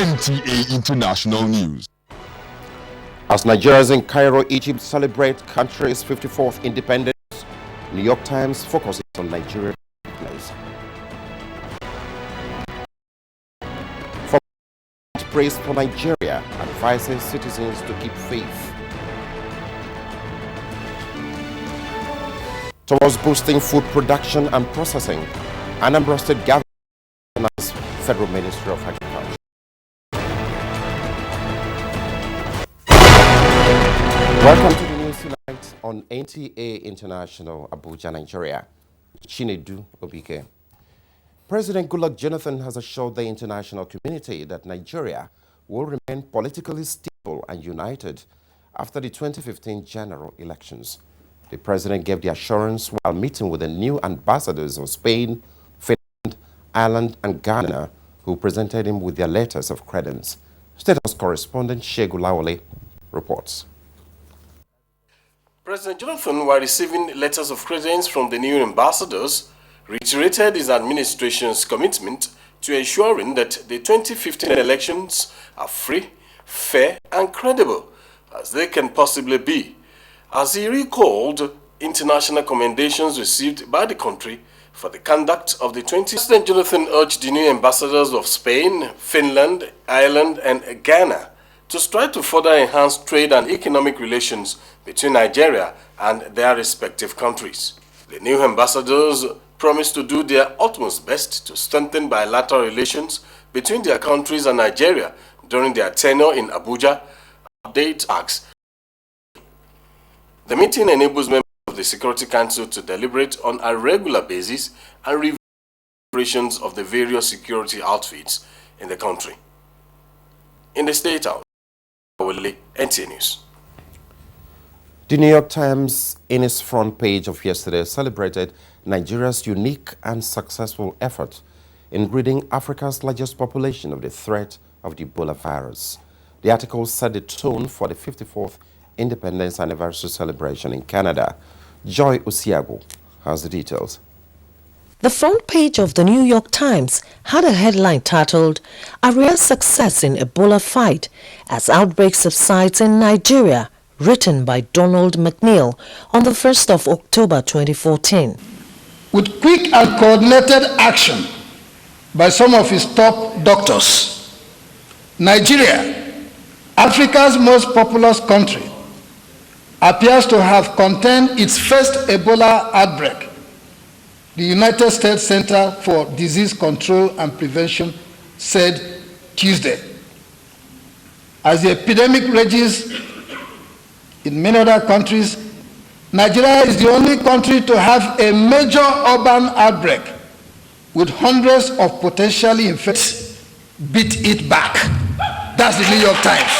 NTA International News. As Nigerians in Cairo, Egypt celebrate country's 54th independence, New York Times focuses on Nigeria's place. For praise for Nigeria, advises citizens to keep faith. Towards boosting food production and processing, Anambra State Government Federal Ministry of Agriculture. Welcome to the news tonight on NTA International, Abuja, Nigeria. Chinedu Obike. President Goodluck Jonathan has assured the international community that Nigeria will remain politically stable and united after the 2015 general elections. The president gave the assurance while meeting with the new ambassadors of Spain, Finland, Ireland, and Ghana, who presented him with their letters of credence. State House correspondent Shegu Lawale reports. President Jonathan, while receiving letters of credence from the new ambassadors, reiterated his administration's commitment to ensuring that the 2015 elections are free, fair, and credible as they can possibly be, as he recalled international commendations received by the country for the conduct of the 20. President Jonathan urged the new ambassadors of Spain, Finland, Ireland, and Ghana to strive to further enhance trade and economic relations between Nigeria and their respective countries. The new ambassadors promised to do their utmost best to strengthen bilateral relations between their countries and Nigeria during their tenure in Abuja. Update acts. The meeting enables members of the Security Council to deliberate on a regular basis and review operations of the various security outfits in the country. In the State House, NTA News. The New York Times, in its front page of yesterday, celebrated Nigeria's unique and successful effort in ridding Africa's largest population of the threat of the Ebola virus. The article set the tone for the 54th Independence Anniversary celebration in Canada. Joy Usiago has the details. The front page of the New York Times had a headline titled, "A Real Success in Ebola Fight as Outbreak Subsides in Nigeria," written by Donald McNeil on the 1st of October 2014. With quick and coordinated action by some of its top doctors, Nigeria, Africa's most populous country, appears to have contained its first Ebola outbreak, the United States Center for Disease Control and Prevention said Tuesday. As the epidemic rages in many other countries, Nigeria is the only country to have a major urban outbreak, with hundreds of potentially infected beat it back. That's the New York Times.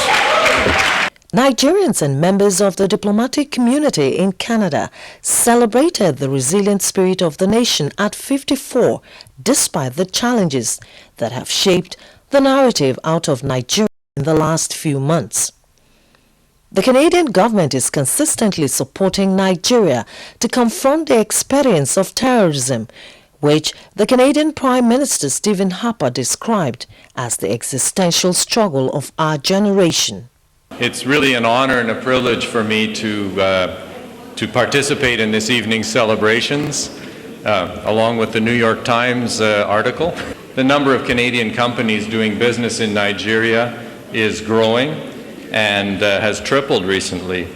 Nigerians and members of the diplomatic community in Canada celebrated the resilient spirit of the nation at 54, despite the challenges that have shaped the narrative out of Nigeria in the last few months. The Canadian government is consistently supporting Nigeria to confront the experience of terrorism, which the Canadian Prime Minister Stephen Harper described as the existential struggle of our generation. It's really an honor and a privilege for me to participate in this evening's celebrations, along with the New York Times article. The number of Canadian companies doing business in Nigeria is growing and has tripled recently.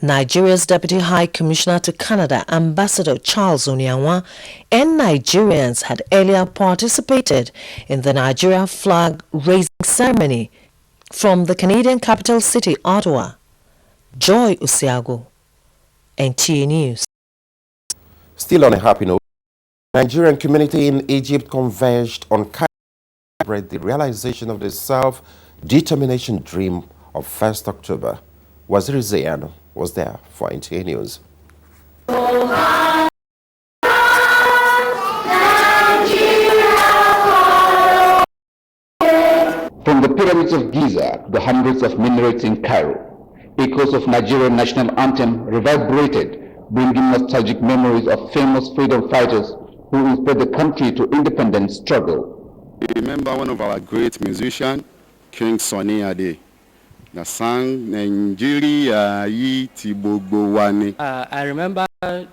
Nigeria's Deputy High Commissioner to Canada, Ambassador Charles Onyanwa, and Nigerians had earlier participated in the Nigeria flag raising ceremony from the Canadian capital city, Ottawa. Joy Usiago, NTA News. Still on a happy note, the Nigerian community in Egypt converged on celebrate the realization of the self-determination dream of 1st October. Waziri Zayan was there for NTA News. From the pyramids of Giza to the hundreds of minarets in Cairo, echoes of Nigerian national anthem reverberated, bringing nostalgic memories of famous freedom fighters who inspired the country to independence struggle. I remember one of our great musicians, King Sunny Ade. Na sang Nigeria yi ti gbogbo wa ni. I remember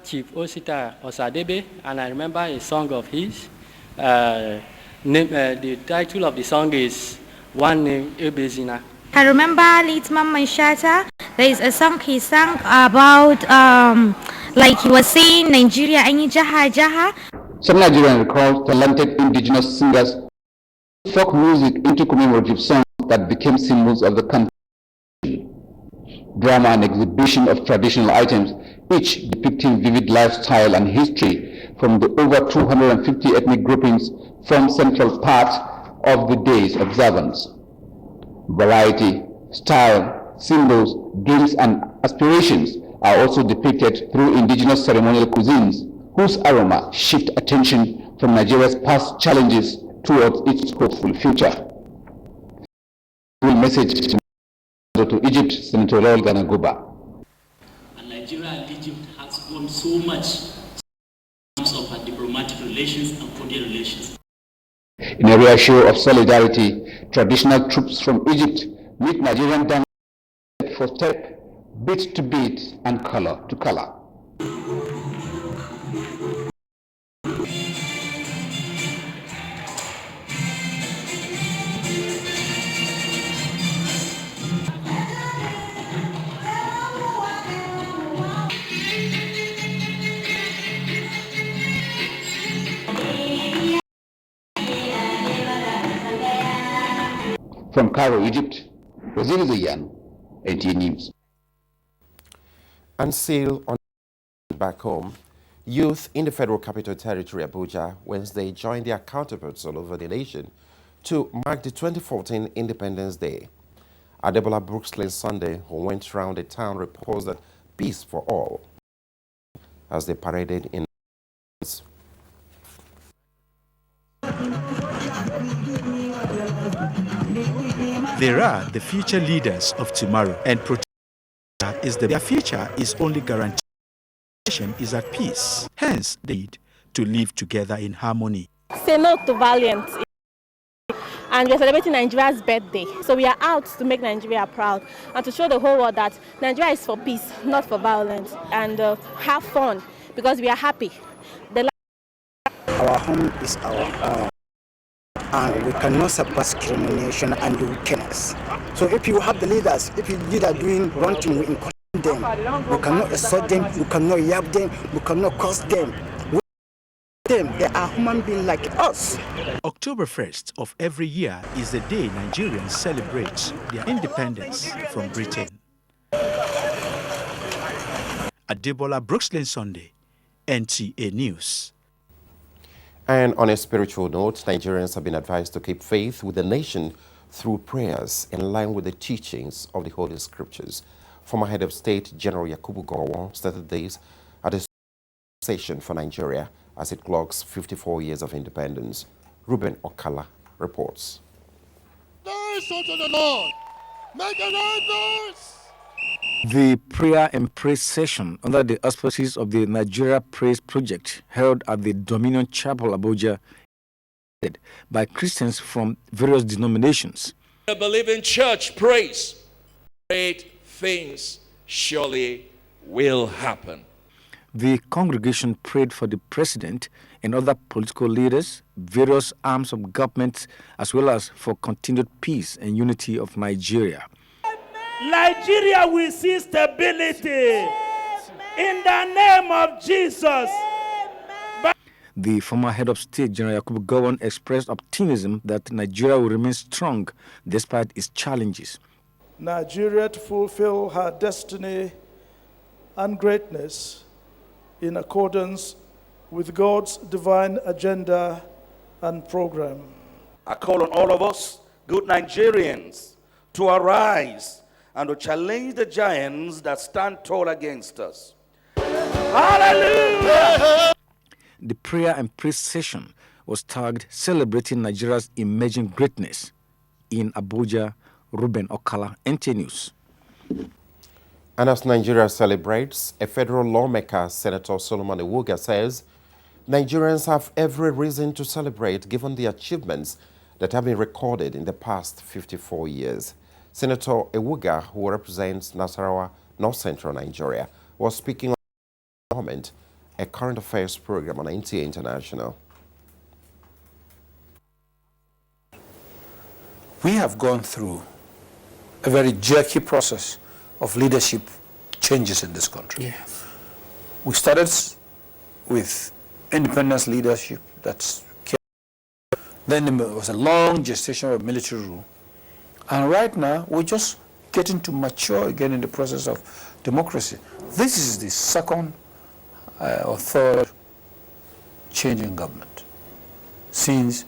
Chief Osita Osadebe, and I remember a song of his. The title of the song is One Name Ebezina. I remember late Mama Shata. There is a song he sang about, like he was saying, Nigeria, Any Jaha Jaha. Some Nigerians recall talented indigenous singers folk music into commemorative songs that became symbols of the country. Drama and exhibition of traditional items, each depicting vivid lifestyle and history from the over 250 ethnic groupings, form central part of the day's observance. Variety, style, symbols, dreams and aspirations are also depicted through indigenous ceremonial cuisines, whose aroma shift attention from Nigeria's past challenges towards its hopeful future. Message to Egypt, Senator Raul Ganaguba. And Nigeria and Egypt has grown so much in terms of our diplomatic relations and cordial relations. In a rare show of solidarity, traditional troops from Egypt meet Nigerian dancers step for step, beat to beat, and color to color. From Cairo, Egypt, Brazil Zayan, NTA News. And still on back home, youth in the Federal Capital Territory, Abuja, Wednesday joined their counterparts all over the nation to mark the 2014 Independence Day. Adebola Brooks Lane Sunday, who went around the town, reports that peace for all as they paraded in. They are the future leaders of tomorrow, and their future is only guaranteed is at peace. Hence, they need to live together in harmony. Say no to violence. And we're celebrating Nigeria's birthday. So we are out to make Nigeria proud and to show the whole world that Nigeria is for peace, not for violence. And have fun because we are happy. Our home is our home. And we cannot support discrimination and wickedness. So if you have the leaders, if you leaders doing wrong thing, we encourage them. We cannot assault them, we cannot yab them, we cannot curse them. They are human beings like us. October 1st of every year is the day Nigerians celebrate their independence from Britain. Adebola Brooks Lane Sunday, NTA News. And on a spiritual note, Nigerians have been advised to keep faith with the nation through prayers in line with the teachings of the Holy Scriptures. Former Head of State General Yakubu Gowon started this at a session for Nigeria as it clocks 54 years of independence. Ruben Okala reports. Praise unto the Lord. Make a noise. The prayer and praise session under the auspices of the Nigeria Praise Project held at the Dominion Chapel, Abuja, by Christians from various denominations. The believing church prays. Great things surely will happen. The congregation prayed for the president and other political leaders, various arms of government, as well as for continued peace and unity of Nigeria. Nigeria will see stability in the name of Jesus. The former head of state, General Yakubu Gowon, expressed optimism that Nigeria will remain strong despite its challenges. Nigeria to fulfill her destiny and greatness in accordance with God's divine agenda and program. I call on all of us, good Nigerians, to arise and to challenge the giants that stand tall against us. Hallelujah! The prayer and praise session was tagged Celebrating Nigeria's Emerging Greatness. In Abuja, Ruben Okala, NTA News. And as Nigeria celebrates, a federal lawmaker, Senator Solomon Iwuga, says Nigerians have every reason to celebrate given the achievements that have been recorded in the past 54 years. Senator Ewuga, who represents Nasarawa, North Central Nigeria, was speaking on the moment, a current affairs program on NTA International. We have gone through a very jerky process of leadership changes in this country. Yes. We started with independence leadership, then there was a long gestation of military rule. And right now, we're just getting to mature again in the process of democracy. This is the second or third change in government, since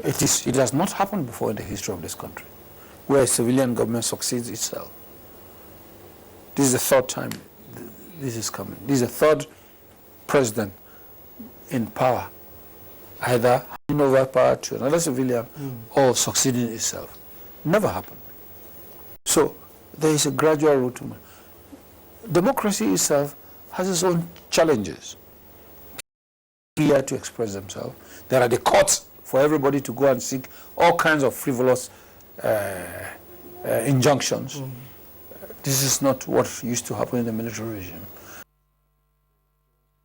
it has not happened before in the history of this country, where a civilian government succeeds itself. This is the third time this is coming. This is the third president in power, either handing over power to another civilian or succeeding itself. Never happened. So there is a gradual route to democracy itself has its own challenges. Here to express themselves. There are the courts for everybody to go and seek all kinds of frivolous injunctions. This is not what used to happen in the military regime.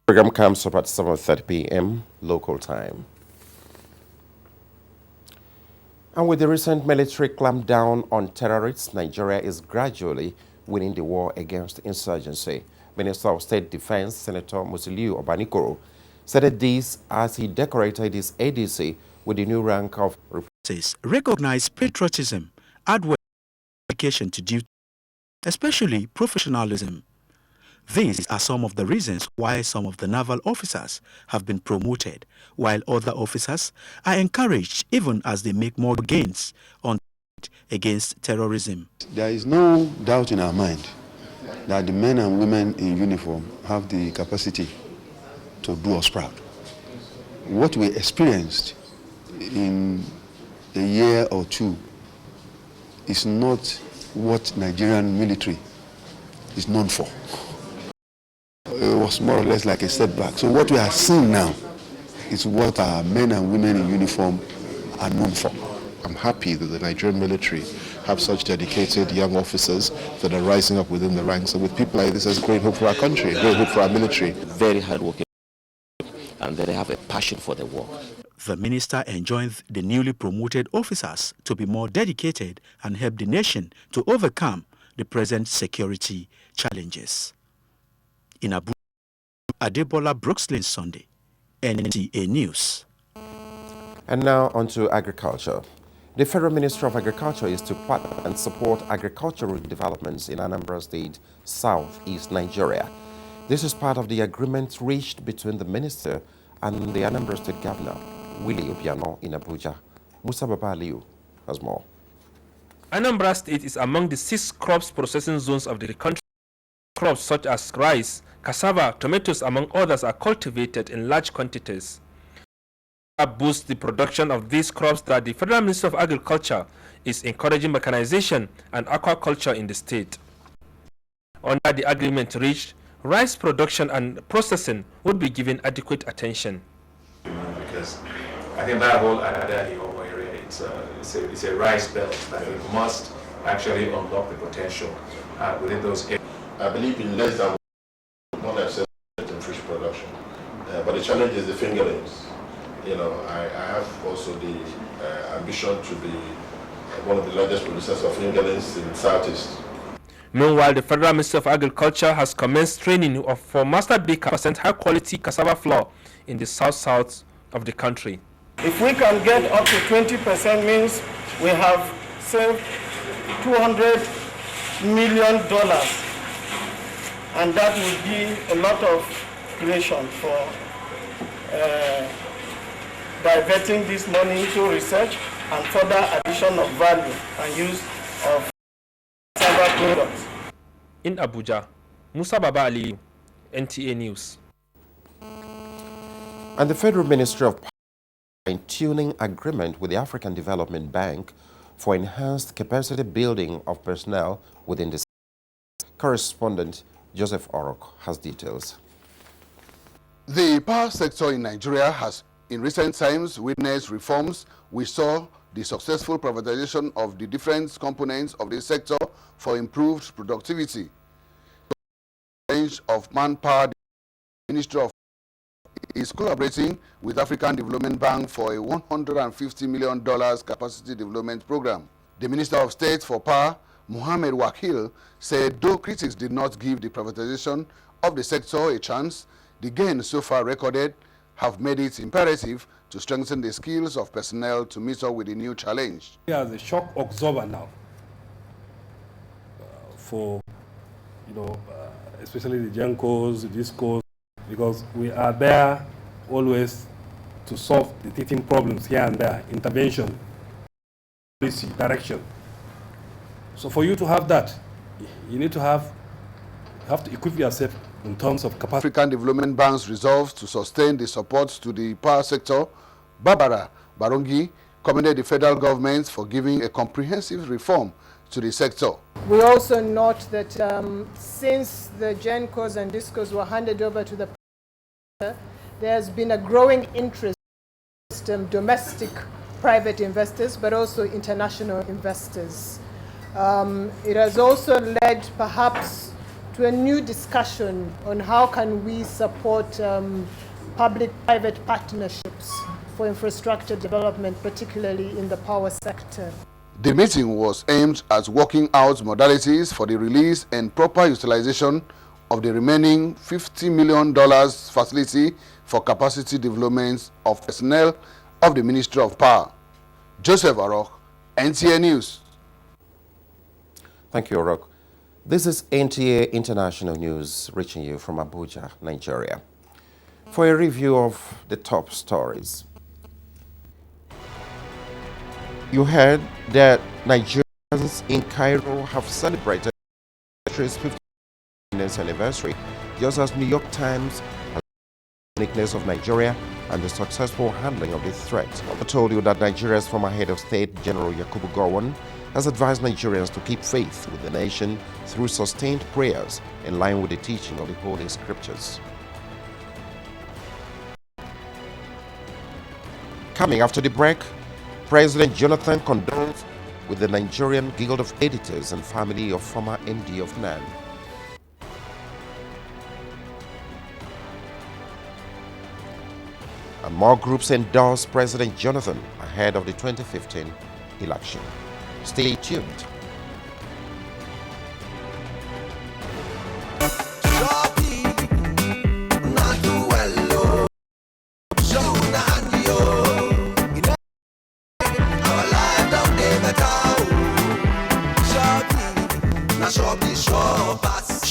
The program comes up at 7:30 p.m. local time. And with the recent military clampdown on terrorists, Nigeria is gradually winning the war against insurgency. Minister of State Defense, Senator Musiliu Obanikoro, said this as he decorated his ADC with the new rank of recognize patriotism, add dedication to duty, especially professionalism. These are some of the reasons why some of the naval officers have been promoted, while other officers are encouraged even as they make more gains on against terrorism. There is no doubt in our mind that the men and women in uniform have the capacity to do us proud. What we experienced in a year or two is not what Nigerian military is known for. It was more or less like a setback. So what we are seeing now is what our men and women in uniform are known for. I'm happy that the Nigerian military have such dedicated young officers that are rising up within the ranks. And with people like this, there's great hope for our country, great hope for our military. Very hardworking, and they have a passion for the work. The minister enjoined the newly promoted officers to be more dedicated and help the nation to overcome the present security challenges. In Abuja, Adebola Brookslyn Sunday, NTA News. And now on to agriculture. The Federal Ministry of Agriculture is to partner and support agricultural developments in Anambra State, southeast Nigeria. This is part of the agreement reached between the minister and the Anambra State Governor, Willie Obiano, in Abuja. Musa Babaliu has more. Anambra State is among the 6 crops processing zones of the country. Crops such as rice, cassava, tomatoes, among others, are cultivated in large quantities. To boost the production of these crops, that the Federal Ministry of Agriculture is encouraging mechanization and aquaculture in the state. Under the agreement reached, rice production and processing would be given adequate attention. Because I think that whole Adadali area, it's a rice belt that we must actually unlock the potential within those areas. I believe in less than 1% in fish production, but the challenge is the fingerlings. You know, I have also the ambition to be one of the largest producers of fingerlings in Southeast. Meanwhile, the Federal Ministry of Agriculture has commenced training for master bakers % high-quality cassava flour in the south of the country. If we can get up to 20%, means we have saved $200 million. And that would be a lot of creation for diverting this money into research and further addition of value and use of cassava products. In Abuja, Musa Baba Ali, NTA News. And the Federal Ministry of fine-tuning agreement with the African Development Bank for enhanced capacity building of personnel within the correspondent Joseph Orok has details. The power sector in Nigeria has in recent times witnessed reforms. We saw the successful privatization of the different components of the sector for improved productivity. The range of manpower, the Ministry of is collaborating with African Development Bank for a $150 million capacity development program. The Minister of State for Power, Mohammed Wakil, said though critics did not give the privatization of the sector a chance, the gains so far recorded have made it imperative to strengthen the skills of personnel to meet up with the new challenge. We are the shock absorber now for, especially the GENCOs, the DISCOs, because we are there always to solve the teething problems here and there, intervention, policy, direction. So for you to have that, you have to equip yourself in terms of capacity. African Development Bank's resolve to sustain the support to the power sector, Barbara Barongi commended the federal government for giving a comprehensive reform to the sector. We also note that since the GENCOs and DISCOs were handed over to the there has been a growing interest in domestic private investors, but also international investors. It has also led perhaps to a new discussion on how can we support public-private partnerships for infrastructure development, particularly in the power sector. The meeting was aimed at working out modalities for the release and proper utilization of the remaining $50 million facility for capacity development of personnel of the Ministry of Power. Joseph Arok, NTA News. Thank you, Arok. This is NTA International News reaching you from Abuja, Nigeria. For a review of the top stories. You heard that Nigerians in Cairo have celebrated the country's 50th anniversary, just as New York Times has the uniqueness of Nigeria and the successful handling of the threat. I told you that Nigeria's former head of state, General Yakubu Gowon, has advised Nigerians to keep faith with the nation through sustained prayers in line with the teaching of the Holy Scriptures. Coming after the break, President Jonathan condoles with the Nigerian Guild of Editors and family of former MD of NAN. And more groups endorse President Jonathan ahead of the 2015 election. Stay tuned.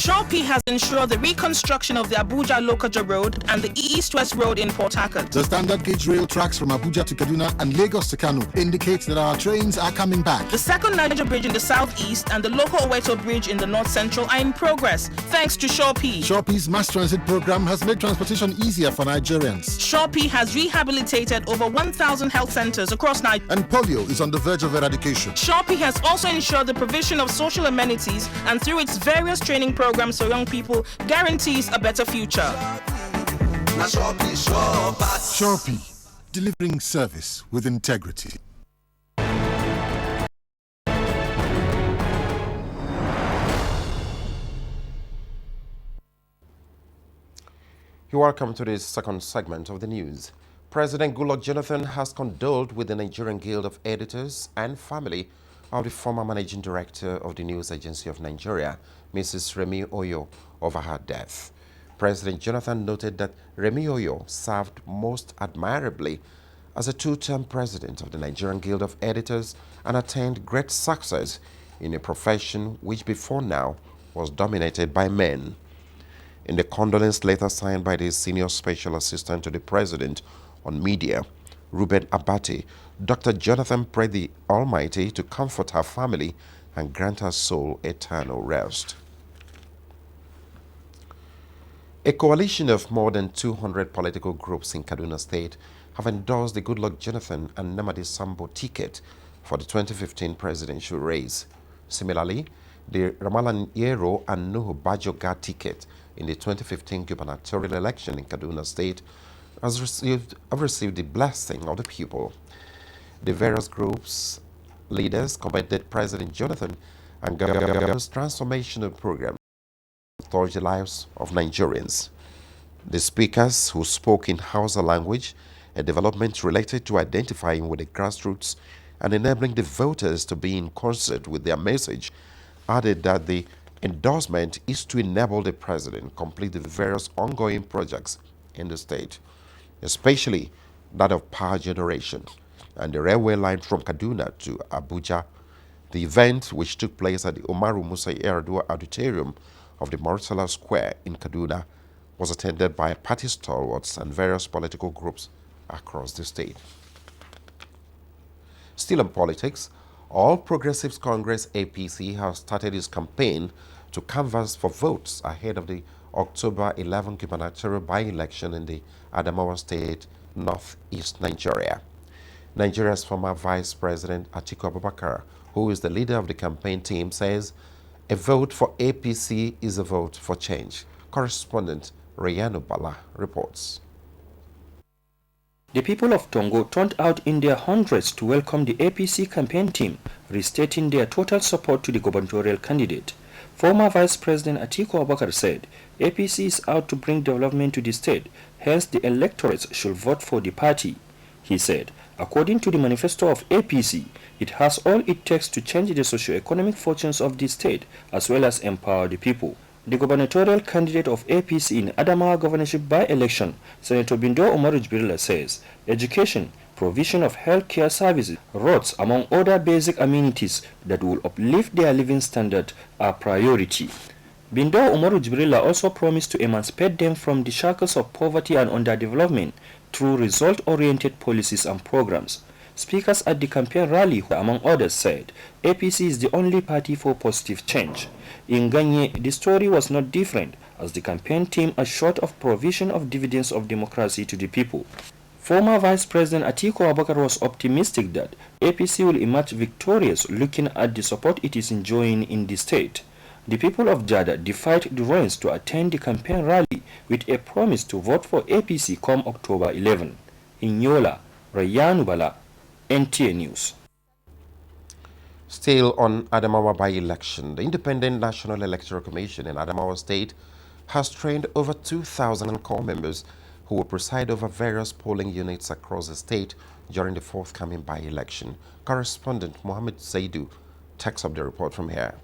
Shopee has ensured the reconstruction of the Abuja-Lokoja Road and the East-West Road in Port Harcourt. The standard gauge rail tracks from Abuja to Kaduna and Lagos to Kano indicate that our trains are coming back. The second Niger Bridge in the southeast and the local Oweto Bridge in the north-central are in progress, thanks to Shopee. Shopee's mass transit program has made transportation easier for Nigerians. Shopee has rehabilitated over 1,000 health centers across Nigeria. And polio is on the verge of eradication. Shopee has also ensured the provision of social amenities and through its various training programs for young people guarantees a better future. Shopee, delivering service with integrity. You're welcome to this second segment of the news. President Goodluck Jonathan has condoled with the Nigerian Guild of Editors and family of the former managing director of the News Agency of Nigeria, Mrs. Remi Oyo, over her death. President Jonathan noted that Remi Oyo served most admirably as a two-term president of the Nigerian Guild of Editors and attained great success in a profession which before now was dominated by men. In the condolence letter signed by the Senior Special Assistant to the President on Media, Ruben Abati, Dr. Jonathan prayed the Almighty to comfort her family and grant her soul eternal rest. A coalition of more than 200 political groups in Kaduna State have endorsed the Goodluck Jonathan and Namadi Sambo ticket for the 2015 presidential race. Similarly, the Ramalan Yero and Nuhu Bajoga ticket in the 2015 gubernatorial election in Kaduna State have received the blessing of the people. The various groups' leaders commended President Jonathan and government's transformational program to touch the lives of Nigerians. The speakers, who spoke in Hausa language, a development related to identifying with the grassroots and enabling the voters to be in concert with their message, added that the endorsement is to enable the president complete the various ongoing projects in the state, especially that of power generation and the railway line from Kaduna to Abuja. The event, which took place at the Umaru Musa Yar'Adua Auditorium of the Murtala Square in Kaduna, was attended by party stalwarts and various political groups across the state. Still in politics, All Progressives Congress APC has started its campaign to canvass for votes ahead of the October 11 gubernatorial by-election in the Adamawa State, northeast Nigeria. Nigeria's former Vice President Atiku Abubakar, who is the leader of the campaign team, says a vote for APC is a vote for change. Correspondent Rayanu Bala reports. The people of Tongo turned out in their hundreds to welcome the APC campaign team, restating their total support to the gubernatorial candidate. Former Vice President Atiku Abubakar said APC is out to bring development to the state, hence the electorates should vote for the party. He said, according to the manifesto of APC, it has all it takes to change the socio-economic fortunes of the state as well as empower the people. The gubernatorial candidate of APC in Adamawa governorship by-election, Senator Bindo Umaru Jibrila, says education, provision of health care services, roads, among other basic amenities that will uplift their living standard are priority. Bindo Umaru Jibrila also promised to emancipate them from the shackles of poverty and underdevelopment through result-oriented policies and programs. Speakers at the campaign rally, among others, said APC is the only party for positive change. In Ganye, the story was not different, as the campaign team assured of provision of dividends of democracy to the people. Former Vice President Atiku Abubakar was optimistic that APC will emerge victorious looking at the support it is enjoying in the state. The people of Jada defied the rains to attend the campaign rally with a promise to vote for APC come October 11. In Yola, Rayanu Bala, NTA News. Still on Adamawa by-election, the Independent National Electoral Commission in Adamawa State has trained over 2,000 core members who will preside over various polling units across the state during the forthcoming by-election. Correspondent Mohammed Zaidu takes up the report from here.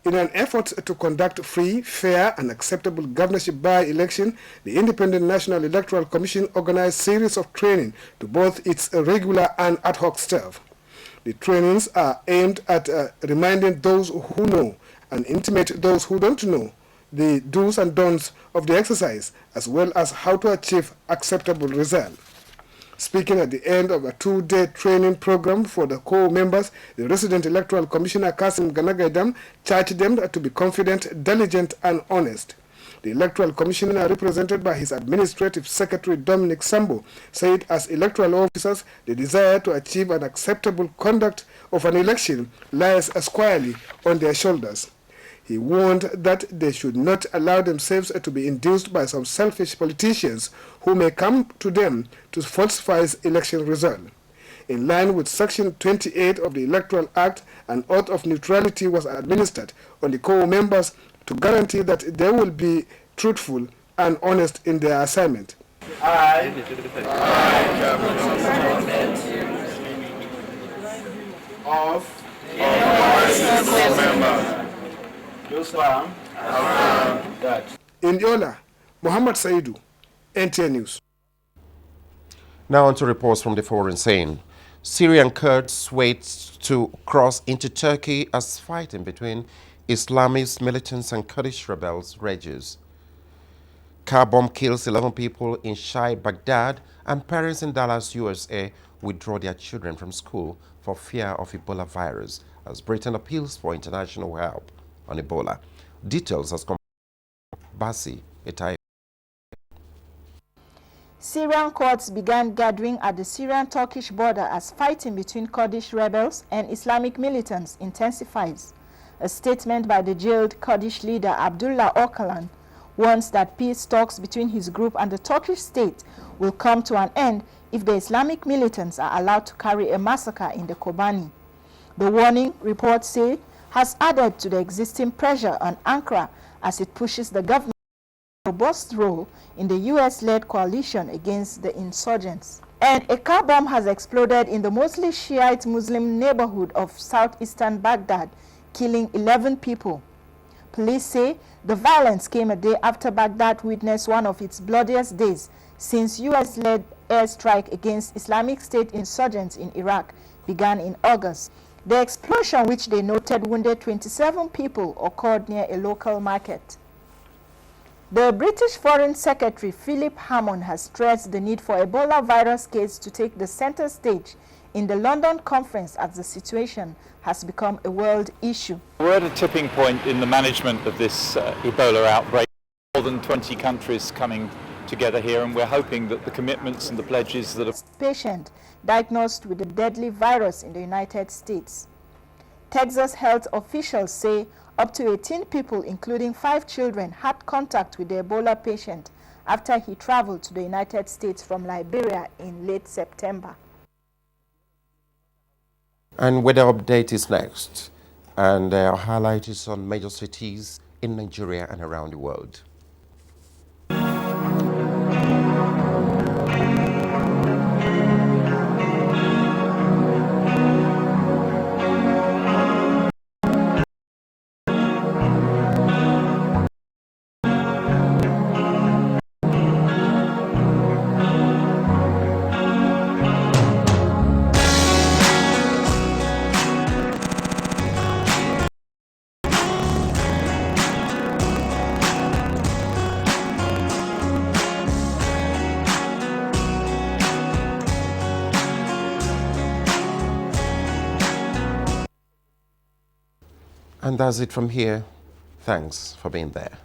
In an effort to conduct free, fair, and acceptable governorship by-election, the Independent National Electoral Commission organized a series of training to both its regular and ad hoc staff. The trainings are aimed at reminding those who know and intimate those who don't know the do's and don'ts of the exercise, as well as how to achieve acceptable results. Speaking at the end of a two-day training program for the core members, the resident electoral commissioner Kasim Ganagaidam charged them to be confident, diligent, and honest. The electoral commissioner, represented by his administrative secretary Dominic Sambo, said as electoral officers, the desire to achieve an acceptable conduct of an election lies squarely on their shoulders. He warned that they should not allow themselves to be induced by some selfish politicians who may come to them to falsify election results. In line with Section 28 of the Electoral Act, an oath of neutrality was administered on the core members to guarantee that they will be truthful and honest in their assignment. I of member. That. In Yola, Muhammad Saidu, NTA News. Now on to reports from the foreign scene. Syrian Kurds wait to cross into Turkey as fighting between Islamist militants and Kurdish rebels rages. Car bomb kills 11 people in Shai, Baghdad, and parents in Dallas, USA withdraw their children from school for fear of Ebola virus as Britain appeals for international help on Ebola. Details as Basi Etai. Syrian Kurds began gathering at the Syrian-Turkish border as fighting between Kurdish rebels and Islamic militants intensifies. A statement by the jailed Kurdish leader Abdullah Öcalan warns that peace talks between his group and the Turkish state will come to an end if the Islamic militants are allowed to carry a massacre in the Kobani. The warning, reports say, has added to the existing pressure on Ankara as it pushes the government to play a robust role in the US-led coalition against the insurgents. And a car bomb has exploded in the mostly Shiite Muslim neighborhood of southeastern Baghdad, killing 11 people. Police say the violence came a day after Baghdad witnessed one of its bloodiest days since US-led airstrike against Islamic State insurgents in Iraq began in August. The explosion, which they noted wounded 27 people, occurred near a local market. The British Foreign Secretary Philip Hammond has stressed the need for Ebola virus case to take the center stage in the London conference as the situation has become a world issue. We're at a tipping point in the management of this Ebola outbreak. More than 20 countries coming together here, and we're hoping that the commitments and the pledges that are... Patient diagnosed with the deadly virus in the United States. Texas health officials say up to 18 people, including 5 children, had contact with the Ebola patient after he traveled to the United States from Liberia in late September. And weather update is next. And our highlight is on major cities in Nigeria and around the world. And that's it from here. Thanks for being there.